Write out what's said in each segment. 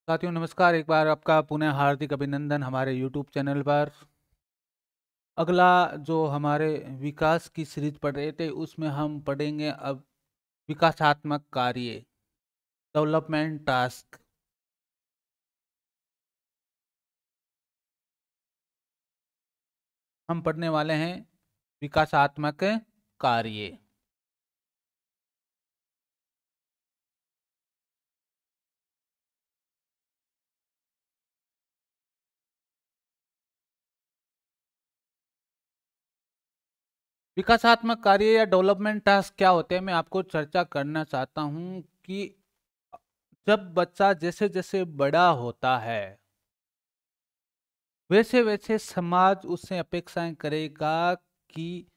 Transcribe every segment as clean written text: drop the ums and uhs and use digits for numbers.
साथियों नमस्कार। एक बार आपका पुनः हार्दिक अभिनंदन हमारे YouTube चैनल पर। अगला जो हमारे विकास की सीरीज पढ़ रहे थे उसमें हम पढ़ेंगे अब विकासात्मक कार्य, डेवलपमेंट टास्क। हम पढ़ने वाले हैं विकासात्मक कार्य। विकासात्मक कार्य या डेवलपमेंट टास्क क्या होते हैं, मैं आपको चर्चा करना चाहता हूं कि जब बच्चा जैसे जैसे बड़ा होता है वैसे वैसे समाज उससे अपेक्षाएं करेगा कि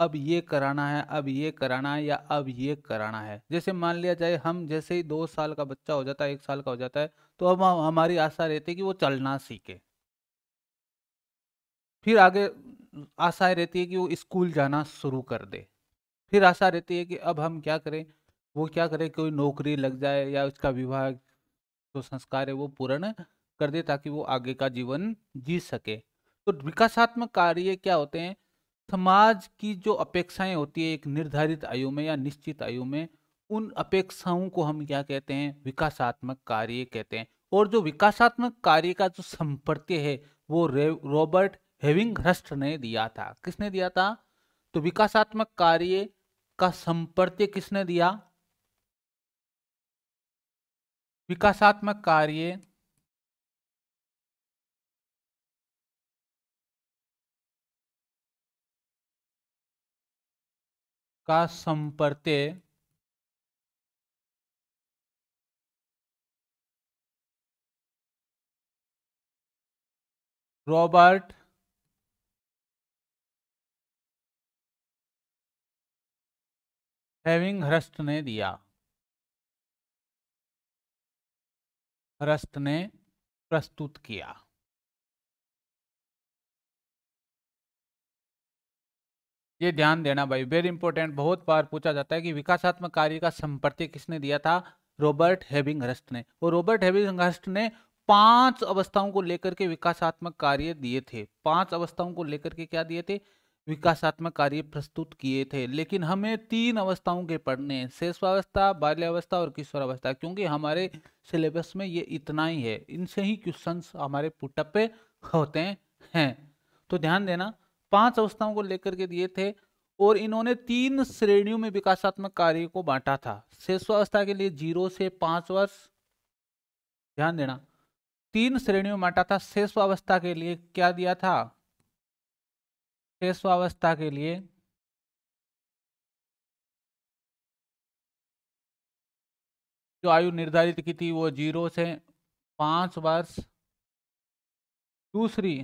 अब ये कराना है, अब ये कराना है या अब ये कराना है। जैसे मान लिया जाए हम जैसे ही 2 साल का बच्चा हो जाता है, 1 साल का हो जाता है, तो अब हमारी आशा रहती है कि वो चलना सीखे। फिर आगे आशा रहती है कि वो स्कूल जाना शुरू कर दे। फिर आशा रहती है कि अब हम क्या करें, वो क्या करे, कोई नौकरी लग जाए या उसका विवाह जो संस्कार है वो पूर्ण कर दे ताकि वो आगे का जीवन जी सके। तो विकासात्मक कार्य क्या होते हैं? समाज की जो अपेक्षाएं होती है एक निर्धारित आयु में या निश्चित आयु में, उन अपेक्षाओं को हम क्या कहते हैं? विकासात्मक कार्य कहते हैं। और जो विकासात्मक कार्य का जो संपर्त्य है वो रॉबर्ट हेविंगहर्स्ट ने दिया था। किसने दिया था? तो विकासात्मक कार्य का संपर्त्य किसने दिया? विकासात्मक कार्य का संपर्त्य रॉबर्ट हेविंगहर्स्ट ने दिया। हर्स्ट ने प्रस्तुत किया। ये ध्यान देना भाई, वेरी इंपॉर्टेंट, बहुत बार पूछा जाता है कि विकासात्मक कार्य का संपर्त्य किसने दिया था? रॉबर्ट हेविंगहर्स्ट ने। और रॉबर्ट हेविंगहर्स्ट ने 5 अवस्थाओं को लेकर के विकासात्मक कार्य दिए थे। 5 अवस्थाओं को लेकर के क्या दिए थे? विकासात्मक कार्य प्रस्तुत किए थे। लेकिन हमें 3 अवस्थाओं के पढ़ने हैं, शैशवावस्था, बाल्यावस्था और किशोरावस्था, क्योंकि हमारे सिलेबस में ये इतना ही है, इनसे ही क्वेश्चंस हमारे पुटअप पे होते हैं। तो ध्यान देना, 5 अवस्थाओं को लेकर के दिए थे। और इन्होंने 3 श्रेणियों में विकासात्मक कार्य को बांटा था। शैशवावस्था के लिए 0 से 5 वर्ष, ध्यान देना, 3 श्रेणियों में बांटा था। शैशवावस्था के लिए क्या दिया था? शैशवावस्था के लिए जो आयु निर्धारित की थी वो 0 से 5 वर्ष। दूसरी,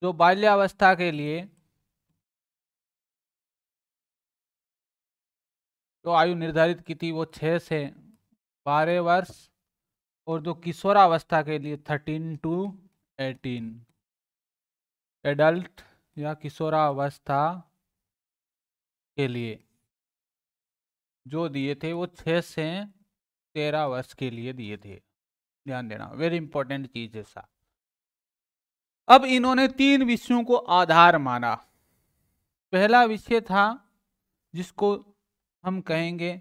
जो बाल्यावस्था के लिए जो आयु निर्धारित की थी वो 6 से 12 वर्ष। और जो किशोरावस्था के लिए 13 to 18, एडल्ट या किशोरावस्था के लिए जो दिए थे वो 6 से 13 वर्ष के लिए दिए थे। ध्यान देना, वेरी इंपॉर्टेंट चीज है सा। अब इन्होंने 3 विषयों को आधार माना। पहला विषय था जिसको हम कहेंगे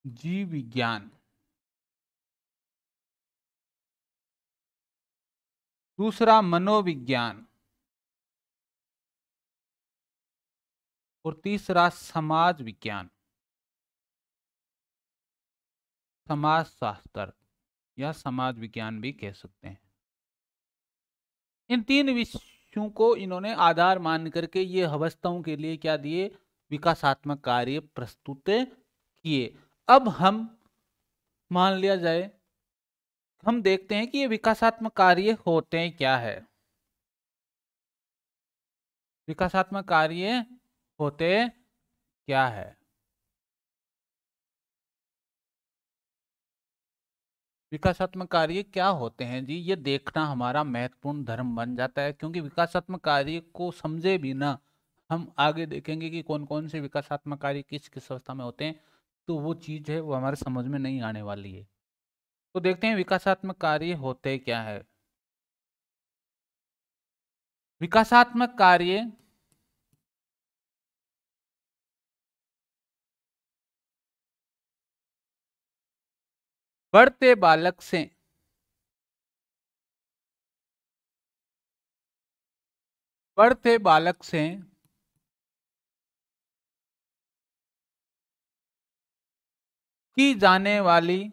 जीव विज्ञान। दूसरा मनोविज्ञान। और तीसरा समाज विज्ञान, समाज शास्त्र या समाज विज्ञान भी कह सकते हैं। इन 3 विषयों को इन्होंने आधार मान करके ये अवस्थाओं के लिए क्या दिए? विकासात्मक कार्य प्रस्तुत किए। अब हम मान लिया जाए, हम देखते हैं कि ये विकासात्मक कार्य होते हैं क्या है। विकासात्मक कार्य होते क्या है? विकासात्मक कार्य क्या होते हैं जी, ये देखना हमारा महत्वपूर्ण धर्म बन जाता है। क्योंकि विकासात्मक कार्य को समझे बिना हम आगे देखेंगे कि कौन कौन से विकासात्मक कार्य किस किस अवस्था में होते हैं, तो वो चीज़ है वो हमारे समझ में नहीं आने वाली है। तो देखते हैं विकासात्मक कार्य होते क्या है। विकासात्मक कार्य बढ़ते बालक से की जाने वाली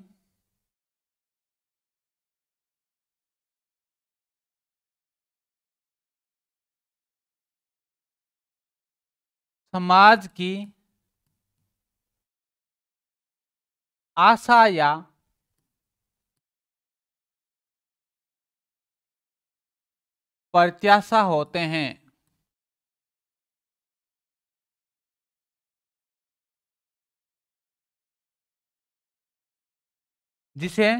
समाज की आशा या प्रत्याशा होते हैं, जिसे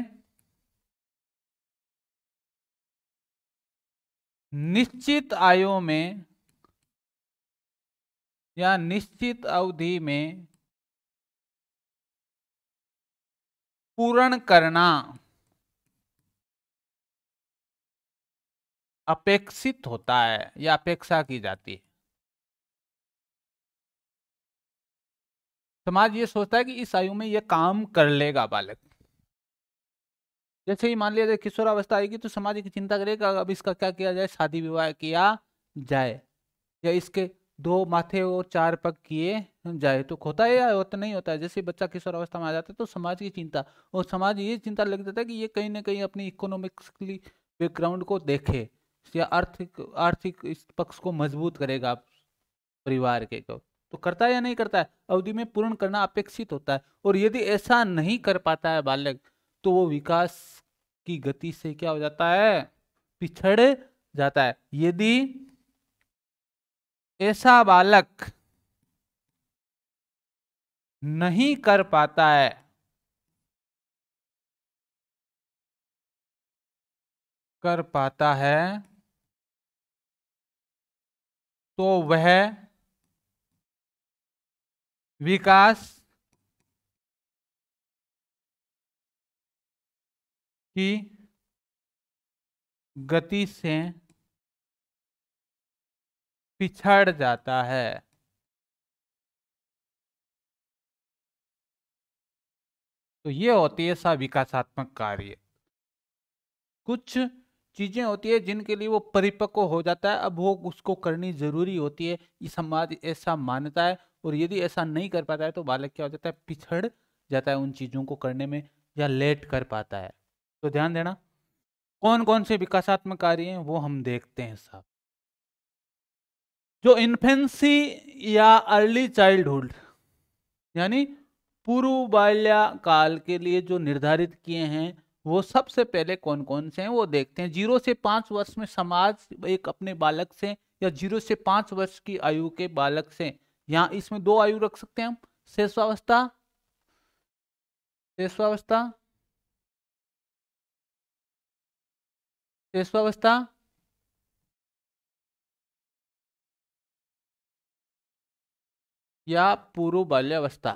निश्चित आयु में या निश्चित अवधि में पूर्ण करना अपेक्षित होता है या अपेक्षा की जाती है। समाज ये सोचता है कि इस आयु में ये काम कर लेगा बालक। जैसे ही मान लिया जाए किशोरावस्था आएगी तो समाज की चिंता करेगा अब इसका क्या किया जाए, शादी विवाह किया जाए या इसके 2 माथे और 4 पग किए जाए। तो होता है या होता नहीं होता है। जैसे बच्चा किशोरावस्था में आ जाता है तो समाज की चिंता, और समाज ये चिंता लग जाता है कि ये कहीं ना कहीं अपनी इकोनॉमिकली बैकग्राउंड को देखे या आर्थिक आर्थिक इस पक्ष को मजबूत करेगा परिवार के को। तो करता है या नहीं करता है, अवधि में पूर्ण करना अपेक्षित होता है। और यदि ऐसा नहीं कर पाता है बालक तो वो विकास की गति से क्या हो जाता है, पिछड़ जाता है। यदि ऐसा बालक नहीं कर पाता है तो वह विकास की गति से पिछड़ जाता है। तो ये होती है विकासात्मक कार्य। कुछ चीजें होती है जिनके लिए वो परिपक्व हो जाता है, अब वो उसको करनी जरूरी होती है, ये समाज ऐसा मानता है। और यदि ऐसा नहीं कर पाता है तो बालक क्या हो जाता है, पिछड़ जाता है उन चीजों को करने में या लेट कर पाता है। तो ध्यान देना कौन कौन से विकासात्मक कार्य हैं वो हम देखते हैं साहब। जो इन्फेंसी या अर्ली चाइल्डहुड यानी पूर्व बाल्यकाल के लिए जो निर्धारित किए हैं वो सबसे पहले कौन कौन से हैं वो देखते हैं। 0 से 5 वर्ष में समाज एक अपने बालक से, या 0 से 5 वर्ष की आयु के बालक से, यहाँ इसमें 2 आयु रख सकते हैं हम, शेषावस्था शेषावस्था शेषावस्था या पूर्व बाल्यावस्था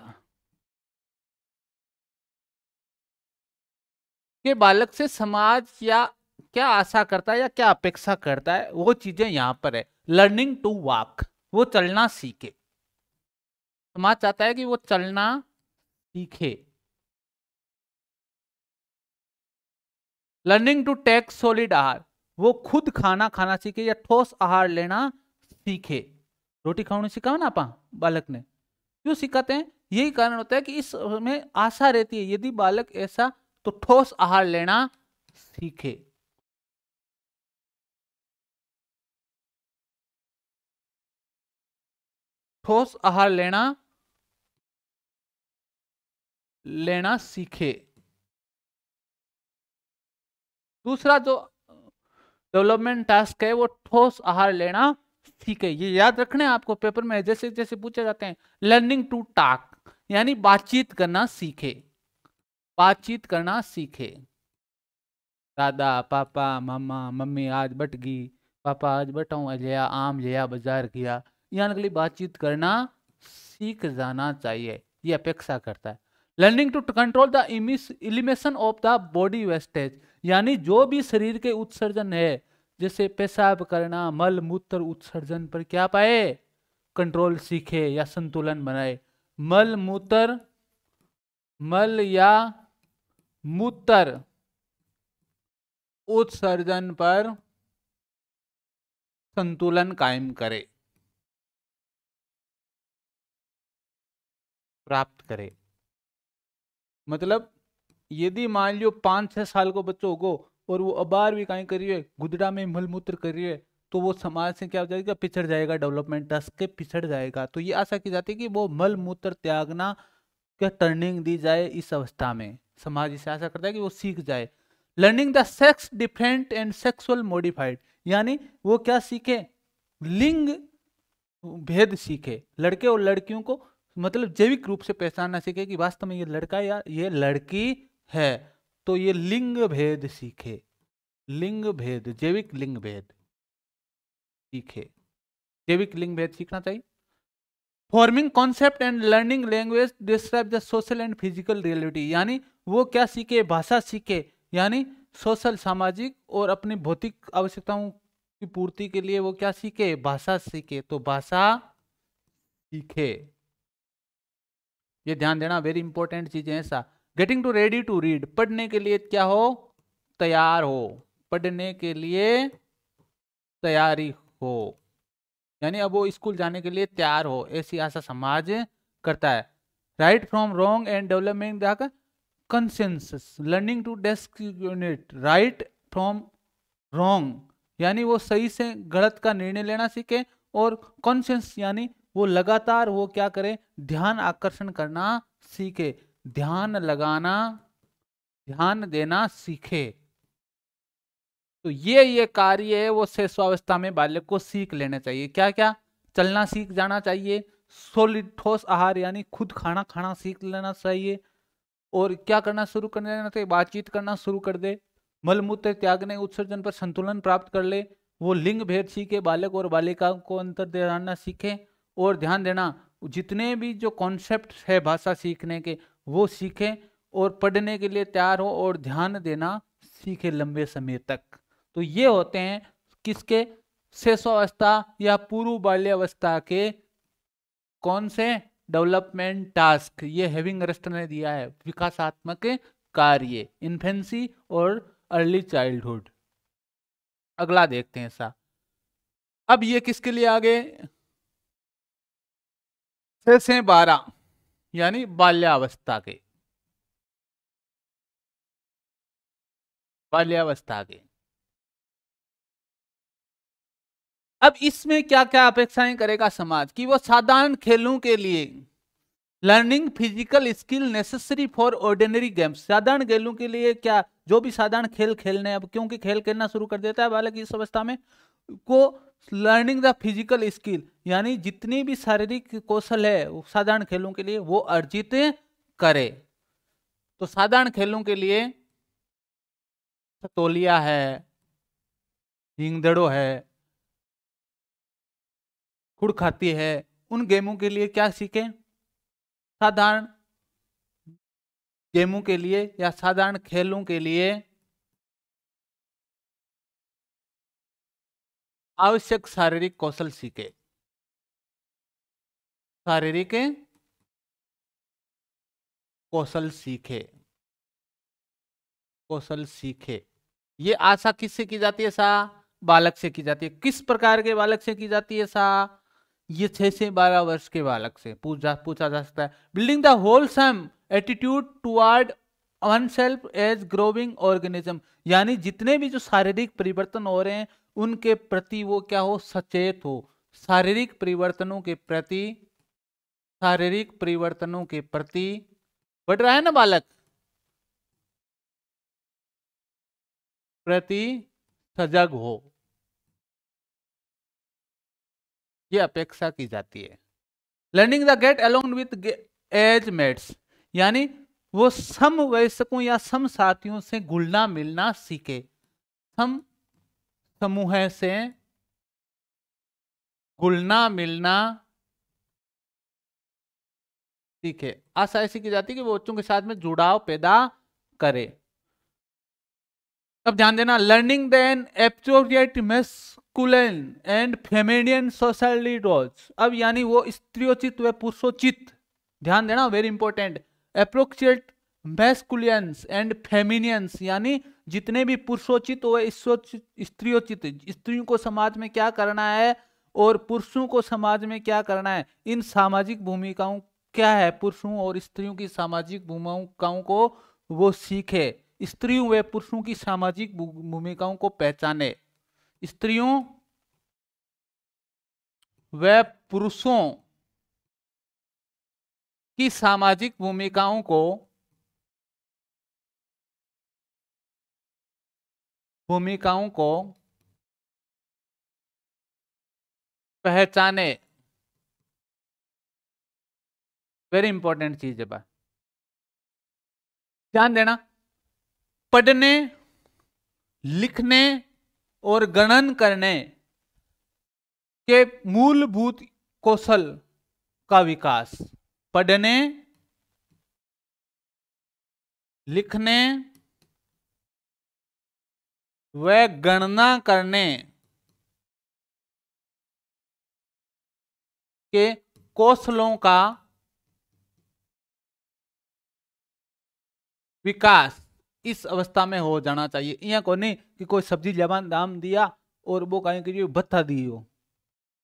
के बालक से समाज या क्या आशा करता है या क्या अपेक्षा करता है, वो चीजें यहां पर है। लर्निंग टू वॉक, वो चलना सीखे। समाज चाहता है कि वो चलना सीखे। लर्निंग टू टेक सॉलिड आहार, वो खुद खाना खाना सीखे या ठोस आहार लेना सीखे। रोटी खाने सिखाओ ना आप बालक ने, क्यों सिखाते हैं, यही कारण होता है कि इसमें आशा रहती है यदि बालक ऐसा तो ठोस आहार लेना सीखे। ठोस आहार लेना सीखे। दूसरा जो डेवलपमेंट टास्क है वो ठोस आहार लेना सीखे। ये याद रखना है आपको, पेपर में जैसे जैसे पूछे जाते हैं। लर्निंग टू टॉक यानी बातचीत करना सीखे, बातचीत करना सीखे। दादा पापा मामा मम्मी आज बट गई, पापा आज बटाऊं लिया आम लिया बाजार किया, यहाँ के लिए बातचीत करना सीख जाना चाहिए, ये अपेक्षा करता है। Learning to control the elimination of the body wastage, यानी जो भी शरीर के उत्सर्जन है, जैसे पेशाब करना, मल मूत्र उत्सर्जन पर क्या पाए, कंट्रोल सीखे या संतुलन बनाए। मल या मूत्र उत्सर्जन पर संतुलन कायम करे, प्राप्त करे। मतलब यदि मान लियो 5-6 साल को बच्चों को और वो अबार भी कहीं करिए, गुदड़ा में मलमूत्र करिए, तो वो समाज से क्या हो जाएगा, पिछड़ जाएगा, डेवलपमेंट टास्क के पिछड़ जाएगा। तो ये आशा की जाती है कि वो मल मूत्र त्यागना क्या टर्निंग दी जाए इस अवस्था में। समाज इसे आशा करता है कि वो सीख जाए। Learning the sex different and sexual modified, यानी वो क्या सीखे, लिंग भेद सीखे, लड़के और लड़कियों को मतलब जैविक रूप से पहचानना सीखे कि वास्तव में ये लड़का या ये लड़की है। तो ये लिंग भेद सीखे, लिंग भेद, जैविक लिंग भेद सीखे, जैविक लिंग भेद सीखना चाहिए। Forming concept and learning language describe the social and physical reality, यानी वो क्या सीखे, भाषा सीखे, यानी सोशल सामाजिक और अपनी भौतिक आवश्यकताओं की पूर्ति के लिए वो क्या सीखे, भाषा सीखे। तो भाषा सीखे, ये ध्यान देना, वेरी इंपॉर्टेंट चीजें ऐसा। Getting to ready to read, पढ़ने के लिए क्या हो, तैयार हो, पढ़ने के लिए तैयारी हो, यानी अब वो स्कूल जाने के लिए तैयार हो, ऐसी आशा समाज करता है। Right from wrong and development the consensus, learning to discriminate right from wrong, यानी वो सही से गलत का निर्णय लेना सीखे, और कॉन्शियस यानी वो लगातार वो क्या करे, ध्यान आकर्षण करना सीखे, ध्यान लगाना, ध्यान देना सीखे। तो ये कार्य है वो शैशवावस्था में बालक को सीख लेना चाहिए। क्या क्या, चलना सीख जाना चाहिए, सॉलिड ठोस आहार यानी खुद खाना खाना सीख लेना चाहिए, और क्या करना शुरू कर देना चाहिए, बातचीत करना शुरू कर दे, मलमूत्र त्यागने उत्सर्जन पर संतुलन प्राप्त कर ले, वो लिंग भेद सीखे, बालक और बालिका को अंतर जानना सीखे, और ध्यान देना जितने भी जो कॉन्सेप्ट है भाषा सीखने के वो सीखे, और पढ़ने के लिए तैयार हो, और ध्यान देना सीखे लंबे समय तक। तो ये होते हैं किसके, शैशवावस्था या पूर्व बाल्यावस्था के कौन से डेवलपमेंट टास्क, ये हेविंगरस्ट ने दिया है, विकासात्मक कार्य, इन्फेंसी और अर्ली चाइल्डहुड। अगला देखते हैं सा, अब ये किसके लिए आगे, 6 से 12 यानी बाल्यावस्था के, बाल्यावस्था के। अब इसमें क्या क्या अपेक्षाएं करेगा समाज की, वो साधारण खेलों के लिए learning physical skill necessary for ordinary games, साधारण खेलों के लिए क्या, जो भी साधारण खेल खेलने, अब क्योंकि खेल खेलना शुरू कर देता है बालक इस अवस्था में, को लर्निंग द फिजिकल स्किल यानी जितनी भी शारीरिक कौशल है साधारण खेलों के लिए वो अर्जित करे। तो साधारण खेलों के लिए तौलिया है, हिंगदड़ो है, खुड़ खाती है, उन गेमों के लिए क्या सीखे, साधारण गेमों के लिए या साधारण खेलों के लिए आवश्यक शारीरिक कौशल सीखे, शारीरिक कौशल सीखे, कौशल सीखे। ये आशा किससे की जाती है सा, बालक से की जाती है। किस प्रकार के बालक से की जाती है सा, ये 6 से 12 वर्ष के बालक से पूछा जा सकता है। Building the wholesome attitude toward oneself as growing organism, यानी जितने भी जो शारीरिक परिवर्तन हो रहे हैं उनके प्रति वो क्या हो, सचेत हो, शारीरिक परिवर्तनों के प्रति, शारीरिक परिवर्तनों के प्रति बढ़ रहा है ना बालक, प्रति सजग हो, ये अपेक्षा की जाती है। Learning the get along with as mates, यानी वो सम वयस्कों या सम साथियों से घुलना मिलना सीखे, सम समूह से घुलना मिलना सीखे। आशा ऐसी की जाती है कि वो बच्चों के साथ में जुड़ाव पैदा करे। अब ध्यान देना, learning then appropriate masculine and feminine socially roles. अब यानी वो स्त्रियोचित व पुरुषोचित, ध्यान देना very important, appropriate masculines and feminines, यानी जितने भी पुरुषोचित व स्त्रियोचित, स्त्रियों को समाज में क्या करना है और पुरुषों को समाज में क्या करना है, इन सामाजिक भूमिकाओं क्या है, पुरुषों और स्त्रियों की सामाजिक भूमिकाओं को वो सीखे। स्त्रियों व पुरुषों की सामाजिक भूमिकाओं को पहचाने। स्त्रियों व पुरुषों की सामाजिक भूमिकाओं को पहचाने। वेरी इंपॉर्टेंट चीज है बात, ध्यान देना। पढ़ने, लिखने और गणन करने के मूलभूत कौशल का विकास। पढ़ने, लिखने व गणना करने के कौशलों का विकास इस अवस्था में हो जाना चाहिए। यहाँ को नहीं कि कोई सब्जी जबान दाम दिया और वो कहें कि भत्ता दी हो,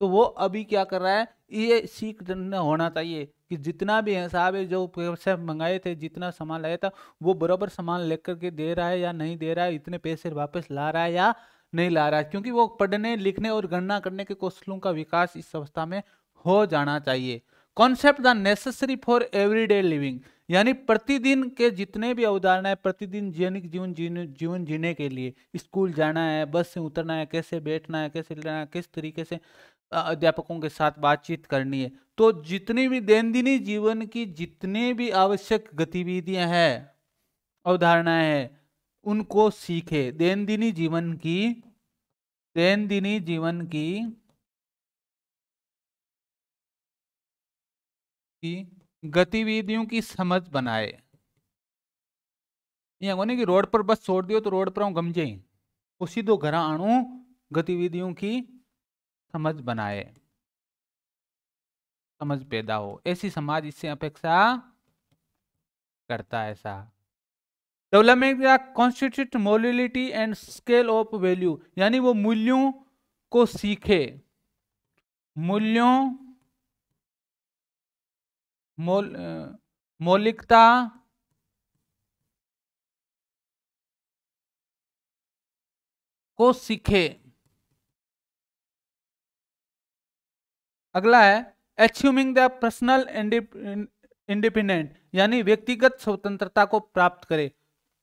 तो वो अभी क्या कर रहा है, ये सीख होना चाहिए कि जितना भी हिसाब है, जो पैसे मंगाए थे, जितना सामान लाया था, वो बराबर सामान लेकर के दे रहा है या नहीं दे रहा है, इतने पैसे वापस ला रहा है या नहीं ला रहा है, क्योंकि वो पढ़ने, लिखने और गणना करने के कौशलों का विकास इस अवस्था में हो जाना चाहिए। Concept the necessary for everyday living, यानी प्रतिदिन के जितने भी अवधारणा है, प्रतिदिन जीवन जीने के लिए, स्कूल जाना है, बस से उतरना है, कैसे बैठना है, कैसे लेना है, किस तरीके से अध्यापकों के साथ बातचीत करनी है, तो जितनी भी दैनंदिन जीवन की जितने भी आवश्यक गतिविधियां हैं, अवधारणाएं हैं, उनको सीखे। दैनंदिन जीवन की गतिविधियों की समझ बनाए। ये नहीं कि रोड पर बस छोड़ दियो तो रोड पर हम गमजे ही, वो सीधो घर आणु, गतिविधियों की समझ बनाए, समझ पैदा हो, ऐसी समाज इससे अपेक्षा करता है। ऐसा डेवलपमेंट या constitute mobility and scale of value, यानी वो मूल्यों को सीखे, मूल्यों मौलिकता को सीखे। अगला है अचीविंग द पर्सनल इंडिपेंडेंट, यानी व्यक्तिगत स्वतंत्रता को प्राप्त करे,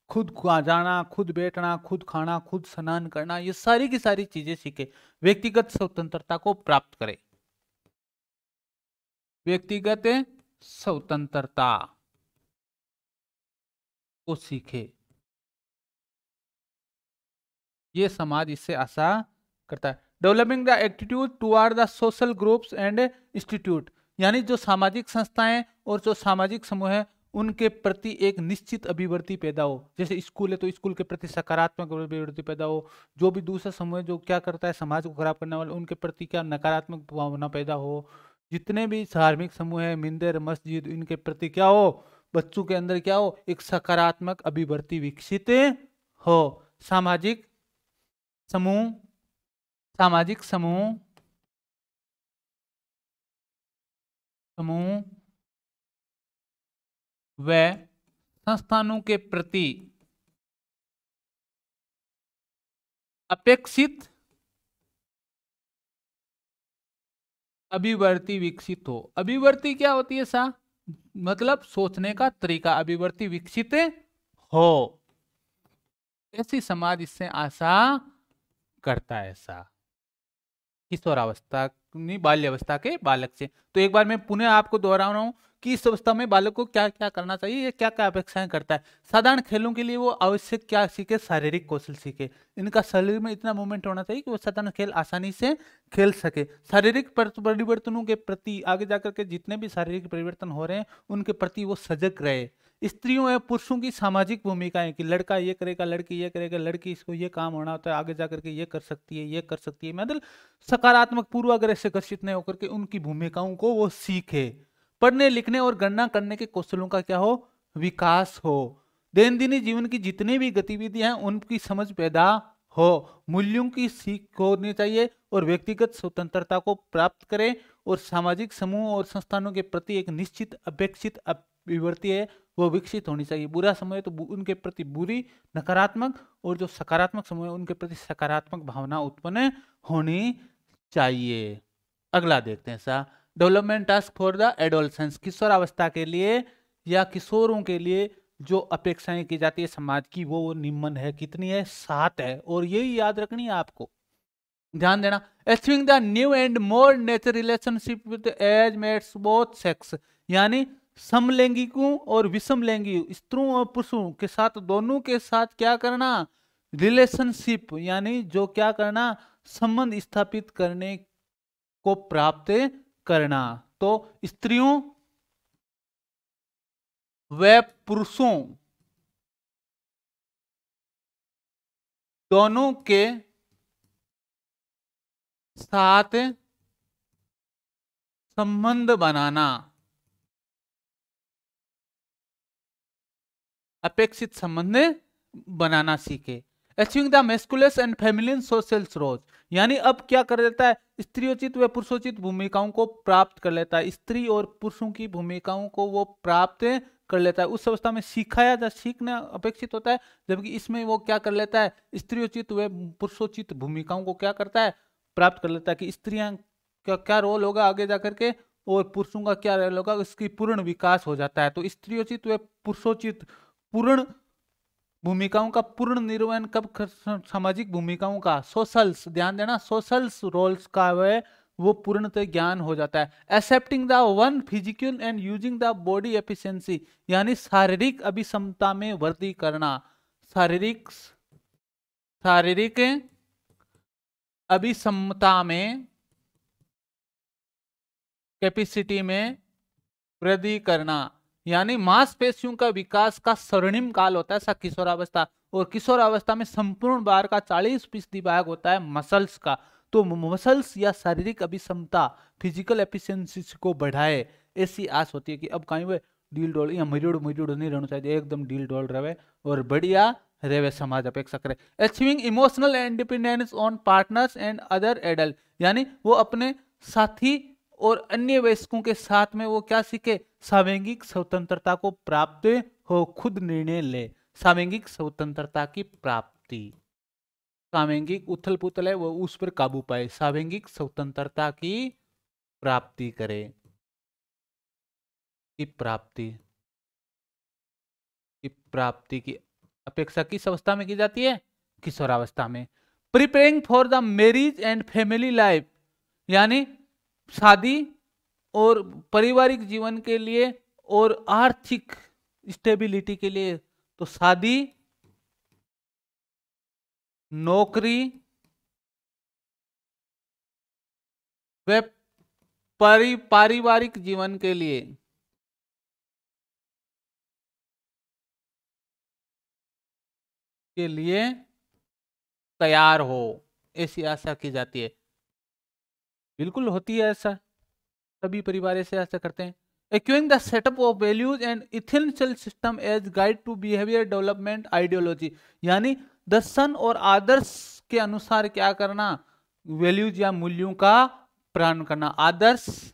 खुद जाना, खुद बैठना, खुद खाना, खुद स्नान करना, ये सारी की सारी चीजें सीखे, व्यक्तिगत स्वतंत्रता को प्राप्त करे, व्यक्तिगत स्वतंत्रता को सीखे। ये समाज इससे आशा करता है। Developing the attitude toward the social groups and institute, यानी जो सामाजिक संस्थाएं और जो सामाजिक समूह है, उनके प्रति एक निश्चित अभिवृत्ति पैदा हो। जैसे स्कूल है तो स्कूल के प्रति सकारात्मक अभिवृत्ति पैदा हो। जो भी दूसरा समूह जो क्या करता है, समाज को खराब करने वाले, उनके प्रति क्या नकारात्मक भावना पैदा हो। जितने भी धार्मिक समूह है, मंदिर, मस्जिद, इनके प्रति क्या हो, बच्चों के अंदर क्या हो, एक सकारात्मक अभिवृत्ति विकसित हो। सामाजिक समूह, सामाजिक समूह व संस्थानों के प्रति अपेक्षित अभिवृत्ति विकसित हो। अभिवृत्ति क्या होती है सा, मतलब सोचने का तरीका, अभिवृत्ति विकसित हो, ऐसी समाज इससे आशा करता है। ऐसा किशोरावस्था बाल्यावस्था के बालक से। तो एक बार मैं पुनः आपको दोहरा रहा हूं कि इस अवस्था में बालक को क्या क्या करना चाहिए, ये क्या क्या अपेक्षाएं करता है। साधारण खेलों के लिए वो आवश्यक क्या सीखे, शारीरिक कौशल सीखे। इनका शरीर में इतना मूवमेंट होना चाहिए कि वो साधारण खेल आसानी से खेल सके। शारीरिक परिवर्तनों के प्रति आगे जाकर के जितने भी शारीरिक परिवर्तन हो रहे हैं उनके प्रति वो सजग रहे। स्त्रियों एवं पुरुषों की सामाजिक भूमिकाएं कि लड़का ये करेगा, लड़की ये करेगा, लड़की इसको ये काम होना होता है, आगे जाकर के ये कर सकती है, ये कर सकती है, मतलब सकारात्मक पूर्वाग्रह से ग्रसित नहीं होकर के उनकी भूमिकाओं को वो सीखे। पढ़ने लिखने और गणना करने के कौशलों का क्या हो, विकास हो। दैनंदिन जीवन की जितनी भी गतिविधियां हैं उनकी समझ पैदा हो। मूल्यों की सीख होनी चाहिए और व्यक्तिगत स्वतंत्रता को प्राप्त करें। और सामाजिक समूह और संस्थानों के प्रति एक निश्चित अपेक्षित अभिवृत्ति है वो विकसित होनी चाहिए। बुरा समय है तो उनके प्रति बुरी नकारात्मक, और जो सकारात्मक समूह है उनके प्रति सकारात्मक भावना उत्पन्न होनी चाहिए। अगला देखते हैं सा, development task for the adolescence. किशोरावस्था के लिए या किशोरों के लिए जो अपेक्षाएं की जाती है समाज की वो निम्न है। कितनी है, 7 है। और यही याद रखनी है आपको, ध्यान देना। Achieving the new and more nature relationship with as mates both sex, यानी समलैंगिकों और विषमलैंगी स्त्रियों और पुरुषों के साथ दोनों के साथ क्या करना, रिलेशनशिप यानी जो क्या करना, संबंध स्थापित करने को प्राप्त करना। तो स्त्रियों व पुरुषों दोनों के साथ संबंध बनाना, अपेक्षित संबंध बनाना सीखे। Achieving the masculine and feminine social roles, यानी अब क्या कर लेता है, स्त्रियोचित व पुरुषोचित भूमिकाओं को प्राप्त कर लेता है। स्त्री और पुरुषों की भूमिकाओं को वो प्राप्त कर लेता है। उस अवस्था में सिखाया जा सीखना अपेक्षित होता है, जबकि इसमें वो क्या कर लेता है, स्त्रियोचित व पुरुषोचित भूमिकाओं को क्या करता है, प्राप्त कर लेता है। कि स्त्रियां का क्या रोल होगा आगे जाकर के और पुरुषों का क्या रोल होगा, उसकी पूर्ण विकास हो जाता है। तो स्त्रियोचित व पुरुषोचित पूर्ण भूमिकाओं का पूर्ण निर्वहन कब, सामाजिक भूमिकाओं का, सोशल्स, ध्यान देना, सोशल्स रोल्स का है वो पूर्णतः ज्ञान हो जाता है। Accepting the one physical and using the body efficiency, यानी शारीरिक अभिक्षमता में वृद्धि करना, शारीरिक अभिक्षमता में, कैपेसिटी में वृद्धि करना, यानी मांसपेशियों का विकास का स्वर्णिम काल होता है सा किशोरावस्था। और किशोरावस्था में संपूर्ण बार का 40% भाग होता है मसल्स का। तो मसल्स या शारीरिक अभिक्षमता, फिजिकल एफिशिएंसी को बढ़ाए, ऐसी आस होती है कि अब कहीं वे डील डोल या मरियोड़ नहीं रहना चाहिए, एकदम डील डोल रहे और बढ़िया रहे समाज अपेक्षा करे। Achieving emotional independence on partners and other adult, यानी वो अपने साथी और अन्य वयस्कों के साथ में वो क्या सीखे, सामंगिक स्वतंत्रता को प्राप्त हो, खुद निर्णय ले, सामंगिक स्वतंत्रता की प्राप्ति। सामंगिक उथल पुथल है वो उस पर काबू पाए, सामंगिक स्वतंत्रता की प्राप्ति करे, की प्राप्ति की अपेक्षा किस अवस्था में की जाती है, किशोरावस्था में। Preparing for the marriage and family life, यानी शादी और पारिवारिक जीवन के लिए और आर्थिक स्टेबिलिटी के लिए। तो शादी, नौकरी व पारिवारिक जीवन के लिए तैयार हो, ऐसी आशा की जाती है। बिल्कुल होती है ऐसा, सभी परिवार ऐसे आशा करते हैं। Acquiring the setup of values and essential system as guide to behavior development ideology, यानी दर्शन और आदर्श के अनुसार क्या करना, वैल्यूज या मूल्यों का प्राण करना। आदर्श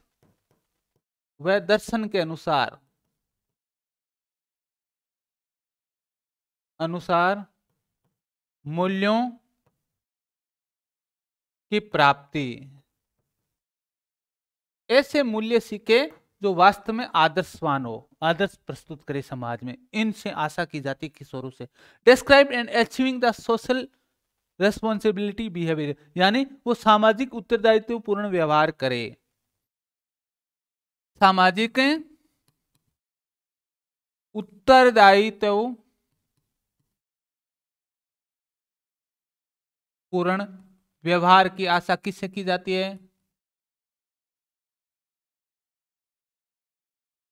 व दर्शन के अनुसार मूल्यों की प्राप्ति, ऐसे मूल्य सीखे जो वास्तव में आदर्शवान हो, आदर्श प्रस्तुत करे समाज में। इनसे आशा की जाती किशोरों से। Describe and achieving the social responsibility behaviour, यानी वो सामाजिक उत्तरदायित्व पूर्ण व्यवहार करे। सामाजिक उत्तरदायित्व पूर्ण व्यवहार की आशा किससे की जाती है?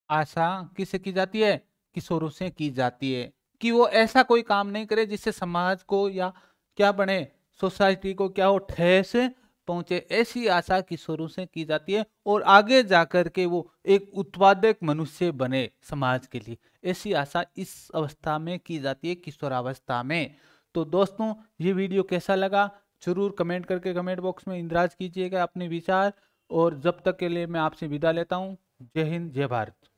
आशा किससे की जाती है? किशोरों से की जाती है कि वो ऐसा कोई काम नहीं करे जिससे समाज को या क्या बने, सोसाइटी को क्या हो, ठेस पहुंचे। ऐसी आशा किशोरों से की जाती है और आगे जाकर के वो एक उत्पादक मनुष्य बने समाज के लिए। ऐसी आशा इस अवस्था में की जाती है, किशोरावस्था में। तो दोस्तों, ये वीडियो कैसा लगा जरूर कमेंट करके कमेंट बॉक्स में इंदराज कीजिएगा अपने विचार। और जब तक के लिए मैं आपसे विदा लेता हूँ। जय हिंद, जय भारत।